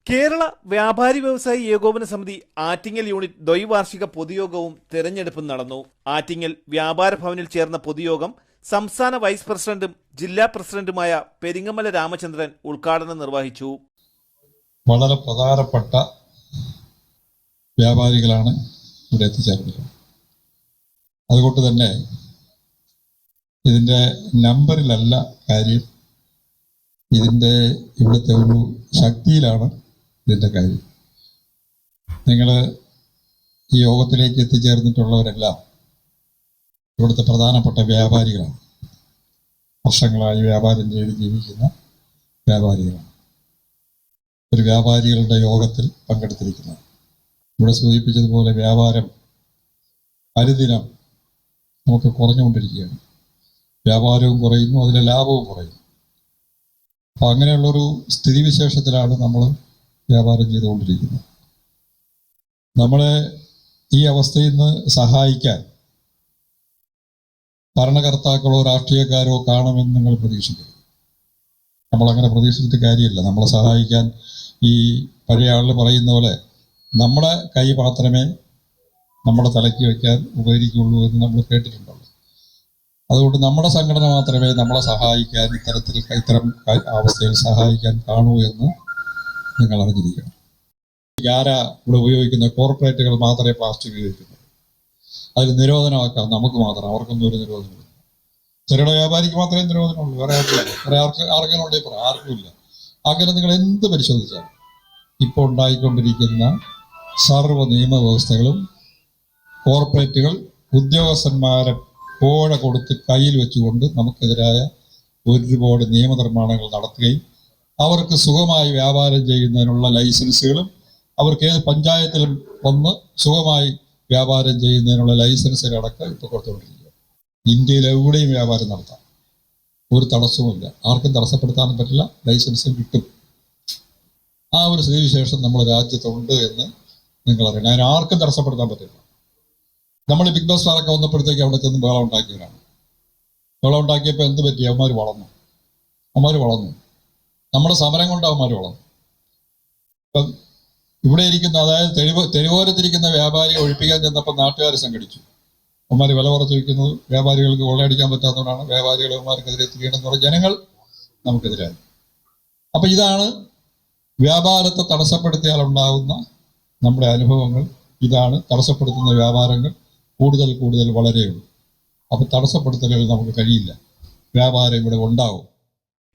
കേരള വ്യാപാരി വ്യവസായി ഏകോപന സമിതി ആറ്റിങ്ങൽ യൂണിറ്റ് ദ്വൈവാർഷിക പൊതുയോഗവും തെരഞ്ഞെടുപ്പും നടന്നു. ആറ്റിങ്ങൽ വ്യാപാര ഭവനിൽ ചേർന്ന പൊതുയോഗം സംസ്ഥാന വൈസ് പ്രസിഡന്റും ജില്ലാ പ്രസിഡന്റുമായ പെരിങ്ങമല രാമചന്ദ്രൻ ഉദ്ഘാടനം നിർവഹിച്ചു. വളരെ പ്രധാനപ്പെട്ട വ്യാപാരികളാണ് ഇവിടെ എത്തിച്ചേർന്നത്. അതുകൊണ്ട് തന്നെ ഇതിൻ്റെ നമ്പറിലല്ല കാര്യം, ഇതിൻ്റെ ഇവിടുത്തെ ഒരു ശക്തിയിലാണ് ഇതിൻ്റെ കാര്യം. നിങ്ങൾ ഈ യോഗത്തിലേക്ക് എത്തിച്ചേർന്നിട്ടുള്ളവരെല്ലാം ഇവിടുത്തെ പ്രധാനപ്പെട്ട വ്യാപാരികളാണ്. വർഷങ്ങളായി വ്യാപാരം ചെയ്ത് ജീവിക്കുന്ന വ്യാപാരികളാണ്. ഒരു വ്യാപാരികളുടെ യോഗത്തിൽ പങ്കെടുത്തിരിക്കുന്നത്. ഇവിടെ സൂചിപ്പിച്ചതുപോലെ വ്യാപാരം അനുദിനം നമുക്ക് കുറഞ്ഞുകൊണ്ടിരിക്കുകയാണ്. വ്യാപാരവും കുറയുന്നു, അതിലെ ലാഭവും കുറയുന്നു. അപ്പോൾ അങ്ങനെയുള്ളൊരു സ്ഥിതിവിശേഷത്തിലാണ് നമ്മൾ വ്യാപാരം ചെയ്തുകൊണ്ടിരിക്കുന്നത്. നമ്മളെ ഈ അവസ്ഥയിൽ നിന്ന് സഹായിക്കാൻ ഭരണകർത്താക്കളോ രാഷ്ട്രീയക്കാരോ കാണുമെന്ന് നിങ്ങൾ പ്രതീക്ഷിക്കുന്നു. നമ്മളങ്ങനെ പ്രതീക്ഷിച്ചിട്ട് കാര്യമില്ല. നമ്മളെ സഹായിക്കാൻ ഈ പഴയ ആളുകൾ പറയുന്ന പോലെ നമ്മുടെ കൈ മാത്രമേ നമ്മുടെ തലയ്ക്ക് വയ്ക്കാൻ ഉപകരിക്കുള്ളൂ എന്ന് നമ്മൾ കേട്ടിട്ടുണ്ടല്ലോ. അതുകൊണ്ട് നമ്മുടെ സംഘടന മാത്രമേ നമ്മളെ സഹായിക്കാൻ ഇത്തരം അവസ്ഥയിൽ സഹായിക്കാൻ കാണൂ എന്ന് നിങ്ങൾ അറിഞ്ഞിരിക്കണം. ആരാ ഇവിടെ ഉപയോഗിക്കുന്ന കോർപ്പറേറ്റുകൾ മാത്രമേ പ്ലാസ്റ്റിക് ഉപയോഗിക്കുന്നു. അതിൽ നിരോധനമാക്കാം നമുക്ക് മാത്രം, അവർക്കൊന്നും ഒരു നിരോധനമില്ല. ചെറുകിട വ്യാപാരിക്ക് മാത്രമേ നിരോധനമുള്ളൂ, വേറെ ആർക്കും വേറെ ആർക്കെങ്കിലും ഉണ്ടെങ്കിൽ പറയാം, ആർക്കും ഇല്ല. അങ്ങനെ നിങ്ങൾ എന്ത് പരിശോധിച്ചാലും ഇപ്പോൾ ഉണ്ടായിക്കൊണ്ടിരിക്കുന്ന സർവ്വ നിയമവ്യവസ്ഥകളും കോർപ്പറേറ്റുകൾ ഉദ്യോഗസ്ഥന്മാരെ കോഴ കൊടുത്ത് കയ്യിൽ വെച്ചുകൊണ്ട് നമുക്കെതിരായ ഒരുപാട് നിയമനിർമ്മാണങ്ങൾ നടത്തുകയും അവർക്ക് സുഖമായി വ്യാപാരം ചെയ്യുന്നതിനുള്ള ലൈസൻസുകളും അവർക്ക് ഏത് പഞ്ചായത്തിലും വന്ന് സുഖമായി വ്യാപാരം ചെയ്യുന്നതിനുള്ള ലൈസൻസുകളടക്കം ഇപ്പോൾ കൊടുത്തുകൊണ്ടിരിക്കുക. ഇന്ത്യയിൽ എവിടെയും വ്യാപാരം നടത്താം, ഒരു തടസ്സവുമില്ല. ആർക്കും തടസ്സപ്പെടുത്താനും പറ്റില്ല, ലൈസൻസും കിട്ടും. ആ ഒരു സ്ഥിതിവിശേഷം നമ്മുടെ രാജ്യത്തുണ്ട് എന്ന് നിങ്ങൾ അറിയണം. അതിന് ആർക്കും തടസ്സപ്പെടുത്താൻ പറ്റില്ല. നമ്മൾ ബിഗ് ബസ് സ്റ്റാറൊക്കെ വന്നപ്പോഴത്തേക്ക് അവിടെ ചെന്ന് ബഹളം ഉണ്ടാക്കിയവരാണ്. ബഹളം ഉണ്ടാക്കിയപ്പോൾ എന്ത് പറ്റി? അവന്മാർ വളർന്നു. നമ്മുടെ സമരം കൊണ്ട് അവന്മാർ വളർന്നു. ഇപ്പം ഇവിടെ ഇരിക്കുന്ന, അതായത് തെരുവോരത്തിരിക്കുന്ന വ്യാപാരിയെ ഒഴിപ്പിക്കാൻ ചെന്നപ്പോൾ നാട്ടുകാർ സംഘടിച്ചു. അവന്മാർ വില കുറച്ച് വയ്ക്കുന്നത് വ്യാപാരികൾക്ക് കൊള്ളയടിക്കാൻ പറ്റാത്തതുകൊണ്ടാണ്. വ്യാപാരികൾ അവന്മാർക്കെതിരെ തിരിയണമെന്ന് പറഞ്ഞ ജനങ്ങൾ നമുക്കെതിരായി. അപ്പം ഇതാണ് വ്യാപാരത്തെ തടസ്സപ്പെടുത്തിയാൽ ഉണ്ടാകുന്ന നമ്മുടെ അനുഭവങ്ങൾ. ഇതാണ് തടസ്സപ്പെടുത്തുന്ന വ്യാപാരങ്ങൾ കൂടുതൽ വളരെയുള്ളൂ. അപ്പോൾ തടസ്സപ്പെടുത്തലുകൾ നമുക്ക് കഴിയില്ല. വ്യാപാരം ഇവിടെ ഉണ്ടാവും.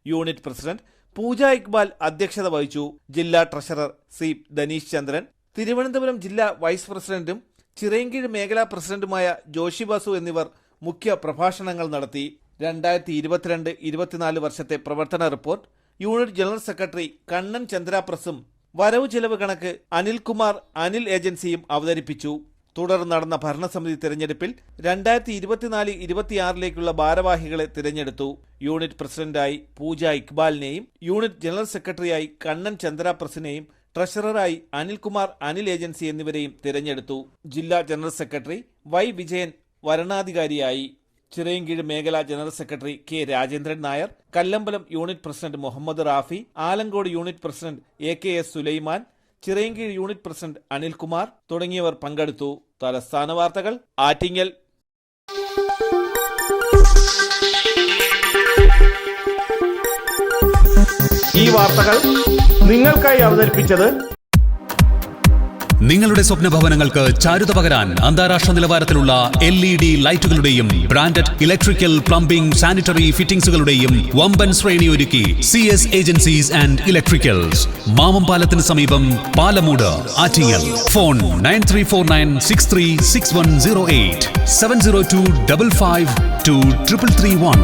യൂണിറ്റ് പ്രസിഡന്റ് പൂജ ഇക്ബാൽ അധ്യക്ഷത വഹിച്ചു. ജില്ലാ ട്രഷറർ സി ധനീഷ് ചന്ദ്രൻ, തിരുവനന്തപുരം ജില്ലാ വൈസ് പ്രസിഡന്റും ചിറയൻകീഴ് മേഖലാ പ്രസിഡന്റുമായ ജോഷി ബാസു എന്നിവർ മുഖ്യ പ്രഭാഷണങ്ങൾ നടത്തി. 2022-24 വർഷത്തെ പ്രവർത്തന report unit general secretary Kannan ചന്ദ്രാപ്രസും വരവ് ചെലവ് കണക്ക് അനിൽകുമാർ അനിൽ ഏജൻസിയും അവതരിപ്പിച്ചു. തുടർന്ന് നടന്ന ഭരണസമിതി തിരഞ്ഞെടുപ്പിൽ 2024-26 ഭാരവാഹികളെ തിരഞ്ഞെടുത്തു. യൂണിറ്റ് പ്രസിഡന്റായി പൂജ ഇക്ബാലിനെയും യൂണിറ്റ് ജനറൽ സെക്രട്ടറിയായി കണ്ണൻ ചന്ദ്രാപ്രസിനെയും ട്രഷററായി അനിൽകുമാർ അനിൽ ഏജൻസി എന്നിവരെയും തിരഞ്ഞെടുത്തു. ജില്ലാ ജനറൽ സെക്രട്ടറി വൈ വിജയൻ വരണാധികാരിയായി. ചിറയൻകീഴ് മേഖലാ general secretary K Rajendran Nair, Kallambalam unit president Muhammad Rafi, Alamcode unit president AKS Sulaiman, Chirayinkeezhu unit president Anilkumar തുടങ്ങിയവർ പങ്കെടുത്തു. തലസ്ഥാന വാർത്തകൾ ആറ്റിങ്ങൽ. ഈ വാർത്തകൾ നിങ്ങൾക്കായി അവതരിപ്പിച്ചത് നിങ്ങളുടെ സ്വപ്ന ഭവനങ്ങൾക്ക് ചാരുത പകരാൻ അന്താരാഷ്ട്ര നിലവാരത്തിലുള്ള LED ലൈറ്റുകളുടെയും ബ്രാൻഡഡ് ഇലക്ട്രിക്കൽ, പ്ലംബിംഗ്, സാനിറ്ററി ഫിറ്റിംഗ്സുകളുടെയും വമ്പൻ ശ്രേണി ഒരുക്കി CS agencies and electricals. Mamam പാലത്തിന് സമീപം, Palamood, Attingal. Phone 9349636108 702552331.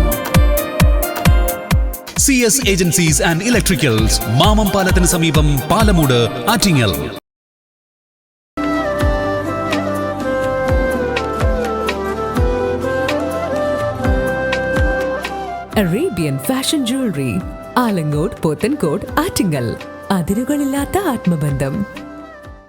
CS agencies and electricals, Mamam പാലത്തിന് സമീപം, Palamood, Attingal. Arabian Fashion Jewelry, Alankode, Pothencode, Attingal. അതിരുകളില്ലാത്ത ആത്മബന്ധം.